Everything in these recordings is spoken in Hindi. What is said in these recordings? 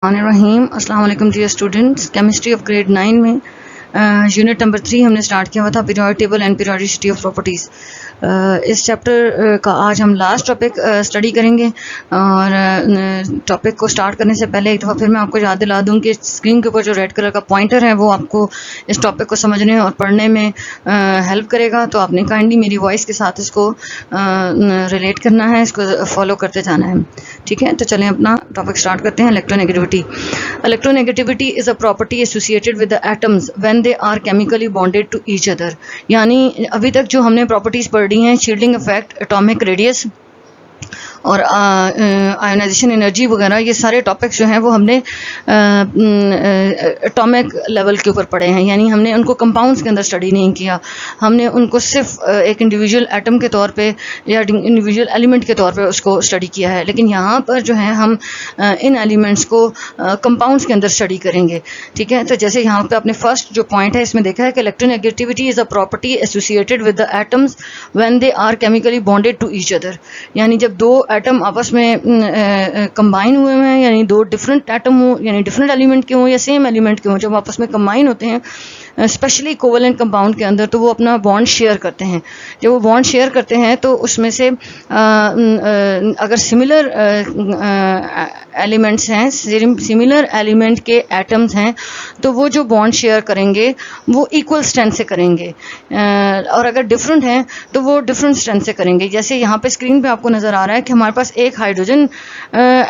रहीम अस्सलाम वालेकुम dear students. Chemistry of grade 9 में यूनिट नंबर 3 हमने स्टार्ट किया हुआ था periodic table and periodicity of properties. इस चैप्टर का आज हम लास्ट टॉपिक स्टडी करेंगे और टॉपिक को स्टार्ट करने से पहले एक दफ़ा फिर मैं आपको याद दिला दूं कि स्क्रीन के ऊपर जो रेड कलर का पॉइंटर है वो आपको इस टॉपिक को समझने और पढ़ने में हेल्प करेगा। तो आपने काइंडली मेरी वॉइस के साथ इसको रिलेट करना है, इसको फॉलो करते जाना है। ठीक है, तो चलें अपना टॉपिक स्टार्ट करते हैं। Electronegativity. Electronegativity is a property associated with the atoms when they are chemically bonded to each other. यानी अभी तक जो हमने प्रॉपर्टीज पढ़ी हैं, शील्डिंग इफेक्ट, एटॉमिक रेडियस और आयोनाइजेशन एनर्जी वगैरह, ये सारे टॉपिक्स जो हैं वो हमने एटॉमिक लेवल के ऊपर पढ़े हैं। यानी हमने उनको कंपाउंड्स के अंदर स्टडी नहीं किया, हमने उनको सिर्फ एक इंडिविजुअल एटम के तौर पे या इंडिविजुअल एलिमेंट के तौर पे उसको स्टडी किया है। लेकिन यहाँ पर जो है हम इन एलिमेंट्स को कंपाउंड्स के अंदर स्टडी करेंगे। ठीक है, तो जैसे यहाँ पे आपने फर्स्ट जो पॉइंट है इसमें देखा है कि electronegativity is a property associated with the atoms when they are chemically bonded to each other. यानी जब दो एटम आपस में कंबाइन हुए हैं, यानी दो डिफरेंट एटम हो, यानी डिफरेंट एलिमेंट के हों या सेम एलिमेंट के हों, जब आपस में कंबाइन होते हैं स्पेशली कोवेलेंट कंपाउंड के अंदर, तो वो अपना बॉन्ड शेयर करते हैं। जब वो बॉन्ड शेयर करते हैं तो उसमें से अगर सिमिलर एलिमेंट्स हैं, सिमिलर एलिमेंट के एटम्स हैं, तो वो जो बॉन्ड शेयर करेंगे वो इक्वल स्ट्रेंथ से करेंगे, और अगर डिफरेंट हैं तो वो डिफरेंट स्ट्रेंथ से करेंगे। जैसे यहाँ पे स्क्रीन पे आपको नज़र आ रहा है कि हमारे पास एक हाइड्रोजन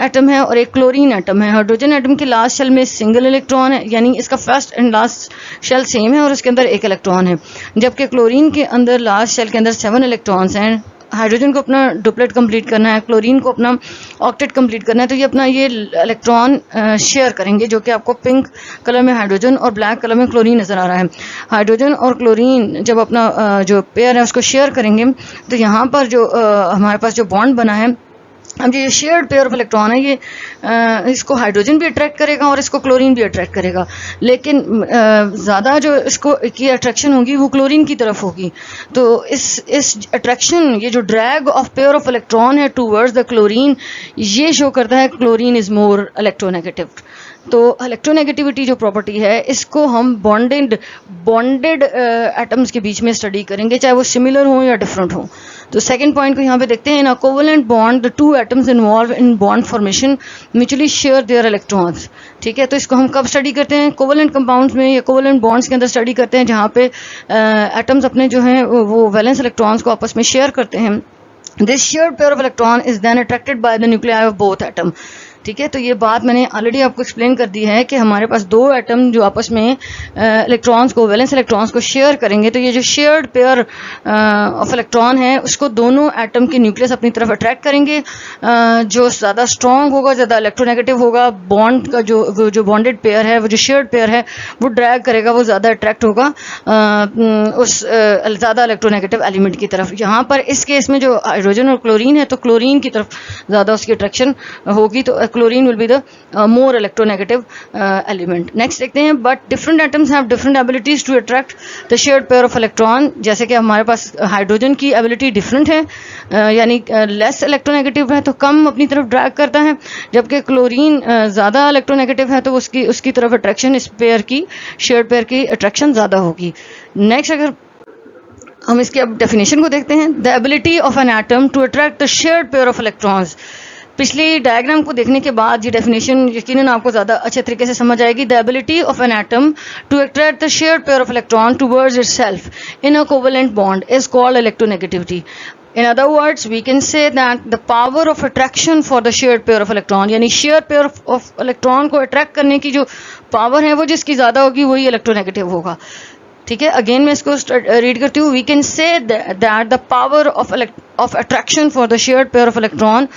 एटम है और एक क्लोरीन एटम है। हाइड्रोजन एटम के लास्ट शेल में सिंगल इलेक्ट्रॉन है, यानी इसका first and last shell same है और उसके अंदर एक इलेक्ट्रॉन है, जबकि क्लोरीन के अंदर लास्ट शेल के अंदर 7 इलेक्ट्रॉन्स हैं। हाइड्रोजन को अपना डुप्लेट कंप्लीट करना है, क्लोरीन को अपना ऑक्टेट कंप्लीट करना है, तो ये अपना ये इलेक्ट्रॉन शेयर करेंगे, जो कि आपको पिंक कलर में हाइड्रोजन और ब्लैक कलर में क्लोरीन नज़र आ रहा है। हाइड्रोजन और क्लोरीन जब अपना जो पेयर है उसको शेयर करेंगे, तो यहाँ पर जो हमारे पास जो बॉन्ड बना है, अब ये शेयर्ड पेयर ऑफ इलेक्ट्रॉन है, ये इसको हाइड्रोजन भी अट्रैक्ट करेगा और इसको क्लोरीन भी अट्रैक्ट करेगा, लेकिन ज़्यादा जो इसको की अट्रैक्शन होगी वो क्लोरीन की तरफ होगी। तो इस अट्रैक्शन, ये जो drag of pair of electron है टूवर्ड्स द क्लोरीन, ये शो करता है क्लोरीन इज़ मोर इलेक्ट्रोनेगेटिव। तो इलेक्ट्रोनेगेटिविटी जो प्रॉपर्टी है, इसको हम बॉन्डेड एटम्स के बीच में स्टडी करेंगे, चाहे वो सिमिलर हो या डिफरेंट हो। तो सेकंड पॉइंट को यहाँ पे देखते हैं। In a covalent bond the two atoms involve in bond formation mutually share their electrons. ठीक है, तो इसको हम कब स्टडी करते हैं? कोवेलेंट कंपाउंड्स में या कोवेलेंट बॉन्ड्स के अंदर स्टडी करते हैं, जहाँ पे एटम्स अपने जो हैं वो वैलेंस इलेक्ट्रॉन्स को आपस में शेयर करते हैं। This shared pair of electron is then attracted by the nuclei of both atom. ठीक है, तो ये बात मैंने ऑलरेडी आपको एक्सप्लेन कर दी है कि हमारे पास दो एटम जो आपस में इलेक्ट्रॉन्स को, वैलेंस इलेक्ट्रॉन्स को शेयर करेंगे, तो ये जो शेयर्ड पेयर ऑफ इलेक्ट्रॉन है उसको दोनों एटम के न्यूक्लियस अपनी तरफ अट्रैक्ट करेंगे। जो ज़्यादा स्ट्रॉन्ग होगा, ज़्यादा इलेक्ट्रोनेगेटिव होगा, बॉन्ड का जो बॉन्डेड पेयर है, वो जो शेयर्ड पेयर है, वो ड्रैग करेगा, वो ज़्यादा अट्रैक्ट होगा उस ज़्यादा इलेक्ट्रोनेगेटिव एलिमेंट की तरफ। यहाँ पर इस केस में जो हाइड्रोजन और क्लोरीन है, तो क्लोरीन की तरफ ज़्यादा उसकी अट्रैक्शन होगी, तो chlorine will be the more electronegative element. Next देखते हैं, but different atoms have different abilities to attract the shared pair of electron. जैसे कि हमारे पास हाइड्रोजन की एबिलिटी डिफरेंट है, यानी लेस इलेक्ट्रोनेगेटिव है तो कम अपनी तरफ ड्रैग करता है, जबकि क्लोरीन ज़्यादा इलेक्ट्रोनेगेटिव है तो उसकी तरफ अट्रैक्शन, इस पेयर की, शेयर्ड पेयर की अट्रैक्शन ज़्यादा होगी। नेक्स्ट अगर हम इसकी अब डेफिनेशन को देखते हैं, the ability of an atom to attract the shared pair of electrons. पिछली डायग्राम को देखने के बाद ये डेफिनेशन यकीनन आपको ज़्यादा अच्छे तरीके से समझ आएगी। The ability of an atom to attract the shared pair of electron towards itself in a covalent bond is called electronegativity. In other words, we can say that the power of attraction for the shared pair of electron, यानी शेयर पेयर ऑफ इलेक्ट्रॉन को अट्रैक्ट करने की जो पावर है वो जिसकी ज़्यादा होगी वही इलेक्ट्रोनेगेटिव होगा। ठीक है, अगेन मैं इसको रीड करती हूँ। We can say that the power of attraction for the shared pair of electron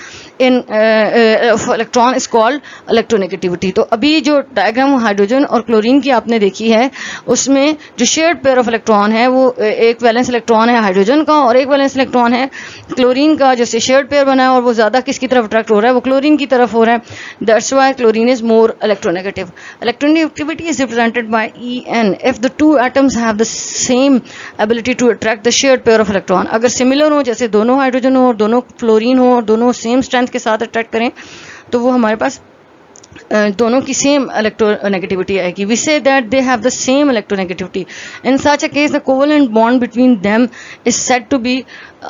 is called electronegativity. तो अभी जो डायग्राम हाइड्रोजन और क्लोरीन की आपने देखी है, उसमें जो शेयर्ड पेयर ऑफ इलेक्ट्रॉन है वो एक वैलेंस इलेक्ट्रॉन है हाइड्रोजन का और एक वैलेंस इलेक्ट्रॉन है क्लोरीन का, जैसे शेयर्ड पेयर बना है और वो ज़्यादा किसकी तरफ अट्रैक्ट हो रहा है, वो क्लोरीन की तरफ हो रहा है। That's why chlorine is more electronegative. Electronegativity is represented by En if the two atoms have the same ability to attract the shared pair of electron। अगर सिमिलर हो, जैसे दोनों हाइड्रोजन हो और दोनों क्लोरीन हो और दोनों सेम स्ट्रेंथ के साथ अट्रैक्ट करें, तो वो हमारे पास दोनों की सेम इलेक्ट्रोनेगेटिविटी आएगी. We say that they have the same electronegativity. In such a case the covalent bond between them is said to be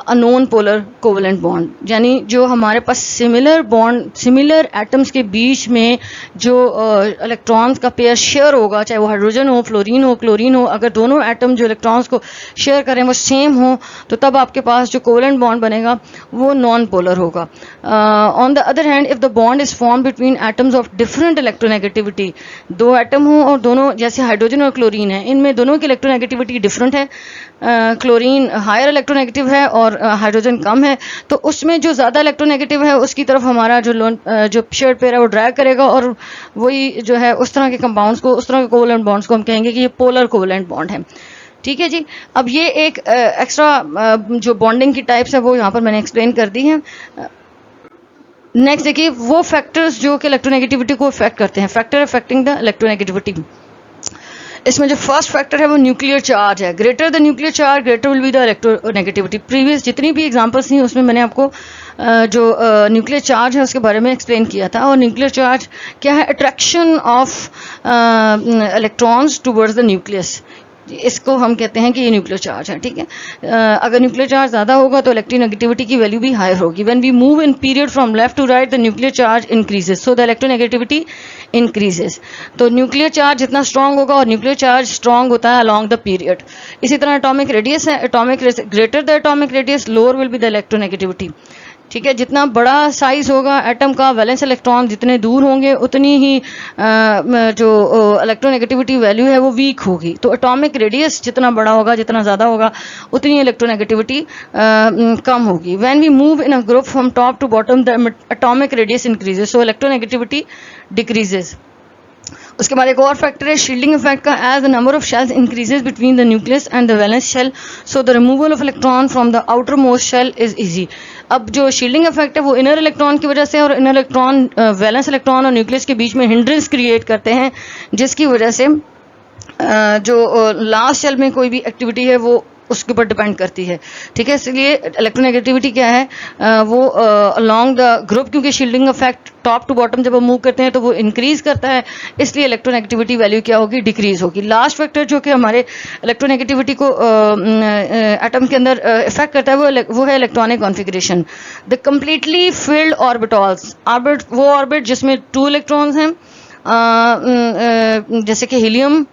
a non polar covalent bond. यानी जो हमारे पास सिमिलर बॉन्ड, सिमिलर एटम्स के बीच में जो इलेक्ट्रॉन्स का पेयर शेयर होगा, चाहे वो हाइड्रोजन हो, फ्लोरीन हो, क्लोरीन हो, अगर दोनों एटम जो इलेक्ट्रॉन्स को शेयर करें वो सेम हो, तो तब आपके पास जो कोवेलेंट बॉन्ड बनेगा वो नॉन पोलर होगा. On the other hand, if the bond is form between atoms of different electronegativity, दो एटम हो और दोनों, जैसे हाइड्रोजन और क्लोरीन है, इनमें दोनों की इलेक्ट्रोनेगेटिविटी डिफरेंट है. क्लोरीन हायर इलेक्ट्रोनेगेटिव है और हाइड्रोजन कम है, तो उसमें जो ज़्यादा इलेक्ट्रोनेगेटिव है उसकी तरफ हमारा जो शेयर्ड पेयर है वो ड्रैग करेगा, और वही जो है उस तरह के कंपाउंड्स को, उस तरह के कोवेलेंट बॉन्ड्स को हम कहेंगे कि ये पोलर कोवेलेंट बॉन्ड है. ठीक है जी. अब ये एक एक्स्ट्रा जो बॉन्डिंग की टाइप्स है वो यहाँ पर मैंने एक्सप्लेन कर दी है. नेक्स्ट देखिए वो फैक्टर्स जो कि इलेक्ट्रोनेगेटिविटी को इफेक्ट करते हैं, फैक्टर अफेक्टिंग द इलेक्ट्रोनेगेटिविटी. इसमें जो फर्स्ट फैक्टर है वो न्यूक्लियर चार्ज है. Greater the nuclear charge greater will be the electronegativity. Previous जितनी भी एग्जांपल्स थी उसमें मैंने आपको जो न्यूक्लियर चार्ज है उसके बारे में एक्सप्लेन किया था. और न्यूक्लियर चार्ज क्या है? Attraction of electrons towards the nucleus. इसको हम कहते हैं कि ये न्यूक्लियर चार्ज है. ठीक है. अगर न्यूक्लियर चार्ज ज़्यादा होगा तो इलेक्ट्रोनेगेटिविटी की वैल्यू भी हायर होगी. When we move in period from left to right the nuclear charge increases, so the electronegativity increases. तो न्यूक्लियर चार्ज जितना स्ट्रांग होगा, और न्यूक्लियर चार्ज स्ट्रांग होता है अलॉन्ग द पीरियड. इसी तरह एटॉमिक रेडियस है. Atomic greater the atomic radius lower will be the electronegativity. ठीक है. जितना बड़ा साइज होगा एटम का, वैलेंस इलेक्ट्रॉन जितने दूर होंगे उतनी ही जो इलेक्ट्रोनेगेटिविटी वैल्यू है वो वीक होगी. तो एटॉमिक रेडियस जितना बड़ा होगा, जितना ज़्यादा होगा, उतनी इलेक्ट्रोनेगेटिविटी कम होगी. When we move in a group from top to bottom the atomic radius increases, so electronegativity decreases. उसके बाद एक और फैक्टर है शील्डिंग इफेक्ट का. As the number of shells increases between the nucleus and the valence shell, so the removal of electron from the outer most shell is easy. अब जो शील्डिंग इफेक्ट है वो इनर इलेक्ट्रॉन की वजह से, और इनर इलेक्ट्रॉन वैलेंस इलेक्ट्रॉन और न्यूक्लियस के बीच में हिंड्रेंस क्रिएट करते हैं, जिसकी वजह से जो लास्ट शेल में कोई भी एक्टिविटी है वो उसके ऊपर डिपेंड करती है. ठीक है. इसलिए इलेक्ट्रोनेगेटिविटी क्या है? वो अलोंग द ग्रुप, क्योंकि shielding effect top to bottom जब हम मूव करते हैं तो वो इंक्रीज करता है, इसलिए इलेक्ट्रोनेगेटिविटी वैल्यू क्या होगी? डिक्रीज होगी. लास्ट फैक्टर जो कि हमारे इलेक्ट्रोनेगेटिविटी को एटम के अंदर इफेक्ट करता है वो है electronic configuration. The completely filled orbitals, वो ऑर्बिट जिसमें 2 इलेक्ट्रॉन्स हैं, जैसे कि हीलियम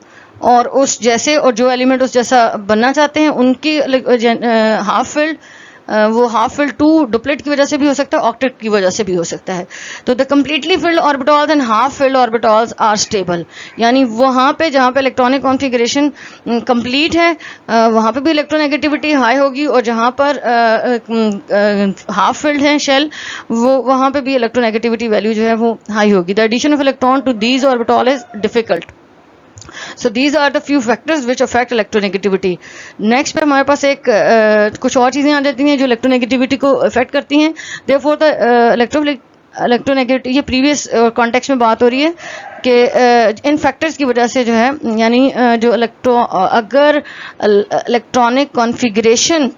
और उस जैसे, और जो एलिमेंट उस जैसा बनना चाहते हैं उनकी हाफ फिल्ड, वो हाफ फिल्ड 2 डुप्लेट की वजह से भी हो सकता है, ऑक्टेट की वजह से भी हो सकता है. तो the completely filled orbitals and half filled orbitals are stable. यानी वहाँ पे जहाँ पे इलेक्ट्रॉनिक कॉन्फिगरेशन कंप्लीट है वहाँ पे भी इलेक्ट्रोनेगेटिविटी हाई होगी, और जहाँ पर हाफ फिल्ड है शेल, वो वहाँ पे भी इलेक्ट्रोनेगेटिविटी वैल्यू जो है वो हाई होगी. The addition of electron to these orbital is difficult. So these are the few factors which affect electronegativity. Next पे हमारे पास एक कुछ और चीज़ें आ जाती हैं जो इलेक्ट्रोनेगेटिविटी को अफेक्ट करती हैं. Therefore the इलेक्ट्रोनेगेटिविटी, ये प्रीवियस कॉन्टेक्स्ट में बात हो रही है कि इन फैक्टर्स की वजह से जो है, यानी जो अगर इलेक्ट्रॉनिक कॉन्फिगरेशन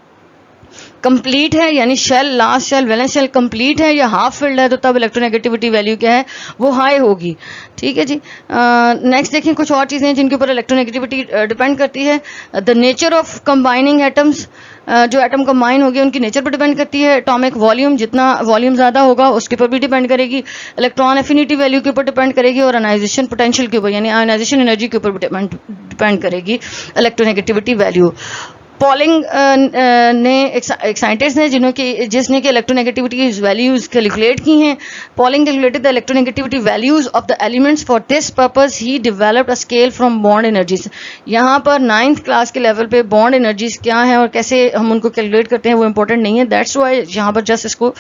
कंप्लीट है, यानी shell, last shell, valence shell complete है या हाफ फिल्ड है, तो तब इलेक्ट्रोनेगेटिविटी वैल्यू क्या है? वो हाई होगी. ठीक है जी. नेक्स्ट देखें कुछ और चीज़ें जिनके ऊपर इलेक्ट्रोनेगेटिविटी डिपेंड करती है. The nature of combining atoms, जो एटम कंबाइन होगी उनकी नेचर पर डिपेंड करती है. एटॉमिक वॉल्यूम, जितना वॉल्यूम ज़्यादा होगा उसके ऊपर भी डिपेंड करेगी. इलेक्ट्रॉन एफिनिटी वैल्यू के ऊपर डिपेंड करेगी, और आयनाइजेशन पोटेंशियल के ऊपर, यानी आयनाइजेशन एनर्जी के ऊपर डिपेंड करेगी इलेक्ट्रोनेगेटिविटी वैल्यू. पॉलिंग ने एक साइंटिस्ट ने जिसने कि इलेक्ट्रोनेगेटिविटी वैल्यूज कैलकुलेट की हैं. Polling calculated the electronegativity values of the elements. For this purpose he developed a scale from bond energies. यहाँ पर 9th क्लास के लेवल पे बॉन्ड एनर्जीज क्या हैं और कैसे हम उनको कैलकुलेट करते हैं वो इंपॉर्टेंट नहीं है. दैट्स वाई यहाँ पर जस्ट इसको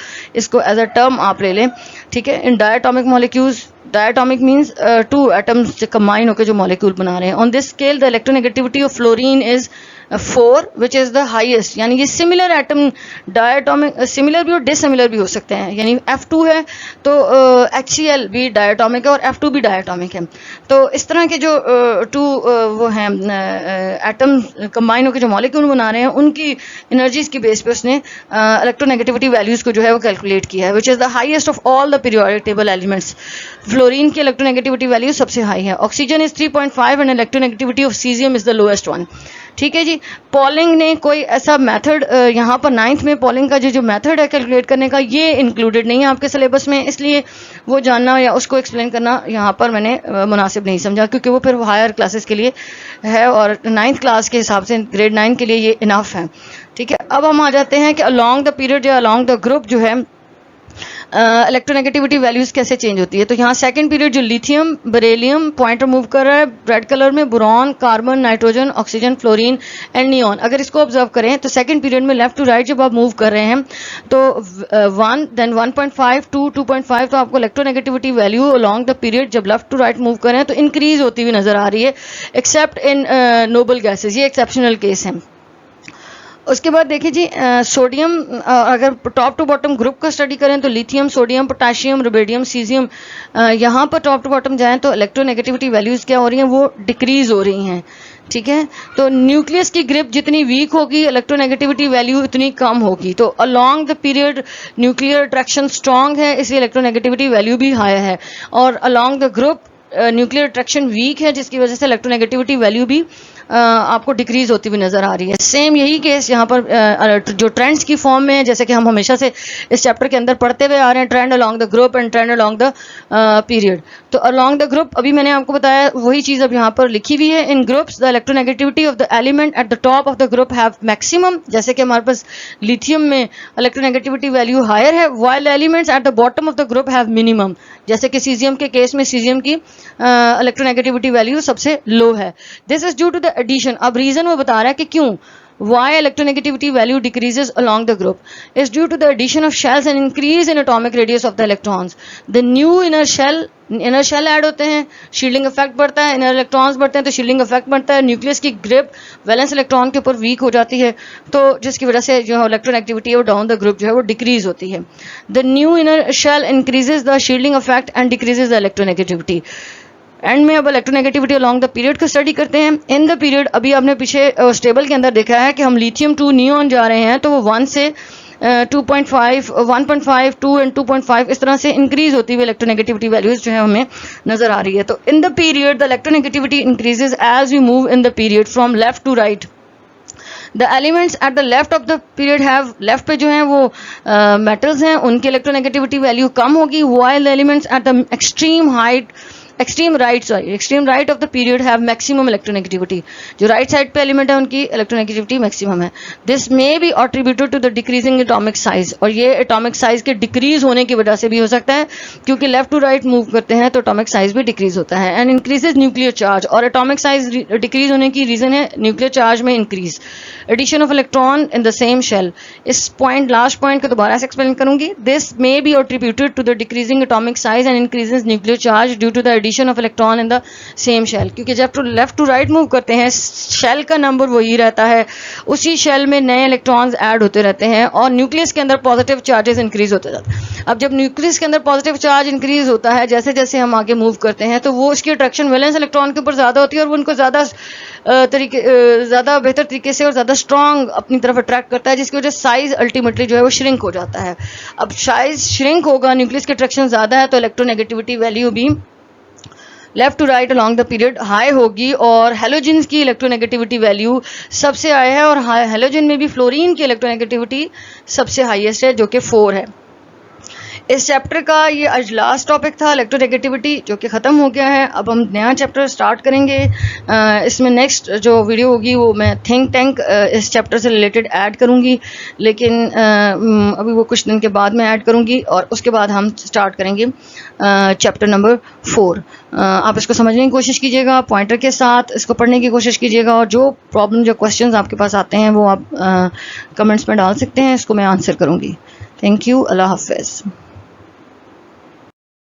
एज अ टर्म आप ले लें. ठीक है. In diatomic molecules, diatomic means 2 atoms combine होकर जो मॉलिक्यूल बना रहे हैं. On this scale the electronegativity of fluorine is 4 which is the highest. यानी ये सिमिलर एटम, डायटोमिक सिमिलर भी और डिसिमिलर भी हो सकते हैं. यानी F2 है तो HCl भी डायटोमिक है और F2 भी डायटोमिक है. तो इस तरह के जो 2 वो हैं एटम कंबाइन होकर जो मॉलिक्यूल बना रहे हैं, उनकी एनर्जीज की बेस पे उसने इलेक्ट्रोनेगेटिविटी वैल्यूज को जो है वो कैलकुलेट किया है, विच is the highest of all the periodic table elements. Fluorine की इलेक्ट्रोनेगेटिविटी वैल्यू सबसे हाई है। Oxygen is 3.5 and electronegativity of caesium is the lowest one. ठीक है जी। पॉलिंग ने कोई ऐसा मेथड यहाँ पर 9th में पॉलिंग का जो मेथड है कैलकुलेट करने का, ये इंक्लूडेड नहीं है आपके सिलेबस में, इसलिए वो जानना या उसको एक्सप्लेन करना यहाँ पर मैंने मुनासिब नहीं समझा, क्योंकि वो फिर हायर क्लासेस के लिए है और 9th क्लास के हिसाब से ग्रेड 9 के लिए ये इनफ है। ठीक है, अब हम आ जाते हैं कि अलॉन्ग द पीरियड या अलॉन्ग द ग्रुप जो है इलेक्ट्रोनेगेटिविटी वैल्यूज कैसे चेंज होती है। तो यहाँ सेकंड पीरियड जो लिथियम बेरिलियम पॉइंटर मूव कर रहा है रेड कलर में, boron, carbon, nitrogen, oxygen, fluorine and neon, अगर इसको ऑब्जर्व करें तो सेकंड पीरियड में लेफ्ट टू राइट जब आप मूव कर रहे हैं तो 1 देन 1.5 2 2.5, तो आपको electronegativity value along the period जब लेफ्ट टू राइट मूव कर रहे हैं तो इंक्रीज होती हुई नजर आ रही है, एक्सेप्ट इन नोबल गैसेज, ये एक्सेप्शनल केस है। उसके बाद देखिए जी सोडियम, अगर टॉप टू बॉटम ग्रुप का स्टडी करें तो lithium, sodium, potassium, rubidium, caesium, यहाँ पर टॉप टू बॉटम जाएं तो इलेक्ट्रोनेगेटिविटी वैल्यूज क्या हो रही हैं, वो डिक्रीज हो रही हैं। ठीक है, तो न्यूक्लियस की ग्रिप जितनी वीक होगी इलेक्ट्रोनेगेटिविटी वैल्यू उतनी कम होगी। तो along the period nuclear attraction strong है, इसलिए इलेक्ट्रोनेगेटिविटी वैल्यू भी हाई है, और along the group nuclear attraction weak है, जिसकी वजह से इलेक्ट्रोनेगेटिविटी वैल्यू भी आपको डिक्रीज होती हुई नजर आ रही है। सेम यही केस यहाँ पर जो ट्रेंड्स की फॉर्म में है, जैसे कि हम हमेशा से इस चैप्टर के अंदर पढ़ते हुए आ रहे हैं, trend along the group and trend along the period. तो अलोंग द ग्रुप अभी मैंने आपको बताया वही चीज अब यहाँ पर लिखी हुई है। In groups the electronegativity of the element at the top of the group have maximum, जैसे कि हमारे पास लिथियम में इलेक्ट्रोनेगेटिविटी वैल्यू हायर है, while elements at the bottom of the group have minimum, जैसे कि सीजियम के केस में सीजियम की इलेक्ट्रोनेगेटिविटी वैल्यू सबसे लो है। This is due to the addition, अब रीजन वो बता रहा है कि क्यों, why electronegativity value decreases along the group is due to the addition of shells and increase in atomic radius of the electrons. The new inner shell add होते हैं, शील्डिंग इफेक्ट बढ़ता है, इनर इलेक्ट्रॉन्स बढ़ते हैं तो शील्डिंग इफेक्ट बढ़ता है, न्यूक्लियस की ग्रिप वैलेंस इलेक्ट्रॉन के ऊपर वीक हो जाती है, तो जिसकी वजह से जो इलेक्ट्रोनेगेटिविटी है डाउन द ग्रुप जो है वो डिक्रीज होती है। The new inner shell increases the shielding effect and decreases the electronegativity. End में अब इलेक्ट्रोनेगेटिविटी अलोंग द पीरियड को स्टडी करते हैं। इन द पीरियड अभी आपने पीछे स्टेबल के अंदर देखा है कि हम लिथियम 2 नियॉन जा रहे हैं, तो वो 1 से 2.5 1.5 2 एंड 2.5 इस तरह से इंक्रीज होती हुई इलेक्ट्रोनेगेटिविटी वैल्यूज जो है हमें नजर आ रही है। तो in the period the electronegativity increases as we move in the period from left to right. The elements at the left of the period have, left पे जो हैं वो मेटल्स हैं, उनकी इलेक्ट्रोनेगेटिविटी वैल्यू कम होगी, while elements at the extreme right of the period have maximum electronegativity, जो राइट साइड पे एलिमेंट है उनकी इलेक्ट्रोनेगेटिविटी मैक्सिमम है। This may be attributed to the decreasing atomic size, और ये एटॉमिक साइज के डिक्रीज होने की वजह से भी हो सकता है, क्योंकि लेफ्ट टू राइट मूव करते हैं तो एटॉमिक साइज भी डिक्रीज होता है। एंड इंक्रीजेज न्यूक्लियर चार्ज, और एटॉमिक साइज डिक्रीज होने की रीजन है न्यूक्लियर चार्ज में increase, addition of electron in the same shell. इस पॉइंट लास्ट पॉइंट को दोबारा से एक्सप्लेन करूंगी। This may be attributed to the decreasing atomic size and increases nuclear charge due to the of electron in the same shell, क्योंकि जब लेफ्ट टू राइट मूव करते हैं शेल का नंबर वही रहता है, उसी शेल में नए इलेक्ट्रॉन्स ऐड होते रहते हैं और न्यूक्लियस के अंदर पॉजिटिव चार्जेस इंक्रीज होते जाते हैं। अब जब न्यूक्लियस के अंदर पॉजिटिव चार्ज इंक्रीज होता है, जैसे जैसे हम आगे मूव करते हैं, तो वो उसकी अट्रैक्शन वैलेंस इलेक्ट्रॉन के ऊपर ज्यादा होती है और वो उनको ज्यादा बेहतर तरीके से और ज्यादा स्ट्रॉन्ग अपनी तरफ अट्रैक्ट करता है, जिसकी वजह से साइज अल्टीमेटली जो है वो श्रिंक हो जाता है। अब साइज श्रिंक होगा, न्यूक्लियस की अट्रैक्शन ज्यादा है, तो इलेक्ट्रोनेगेटिविटी वैल्यू भी left to right along the period high होगी, और हेलोजन की इलेक्ट्रोनेगेटिविटी वैल्यू सबसे हाई है, और हेलोजन में भी फ्लोरीन की इलेक्ट्रोनेगेटिविटी सबसे हाईएस्ट है जो कि 4 है। इस चैप्टर का ये आज लास्ट टॉपिक था इलेक्ट्रोनेगेटिविटी, जो कि ख़त्म हो गया है। अब हम नया चैप्टर स्टार्ट करेंगे। इसमें नेक्स्ट जो वीडियो होगी वो मैं थिंक टैंक इस चैप्टर से रिलेटेड ऐड करूँगी, लेकिन अभी वो कुछ दिन के बाद में ऐड करूँगी, और उसके बाद हम स्टार्ट करेंगे चैप्टर नंबर 4। आप इसको समझने की कोशिश कीजिएगा, पॉइंटर के साथ इसको पढ़ने की कोशिश कीजिएगा, और जो प्रॉब्लम जो क्वेश्चंस आपके पास आते हैं वो आप कमेंट्स में डाल सकते हैं, इसको मैं आंसर करूँगी। थैंक यू, अल्लाह हाफ़िज़।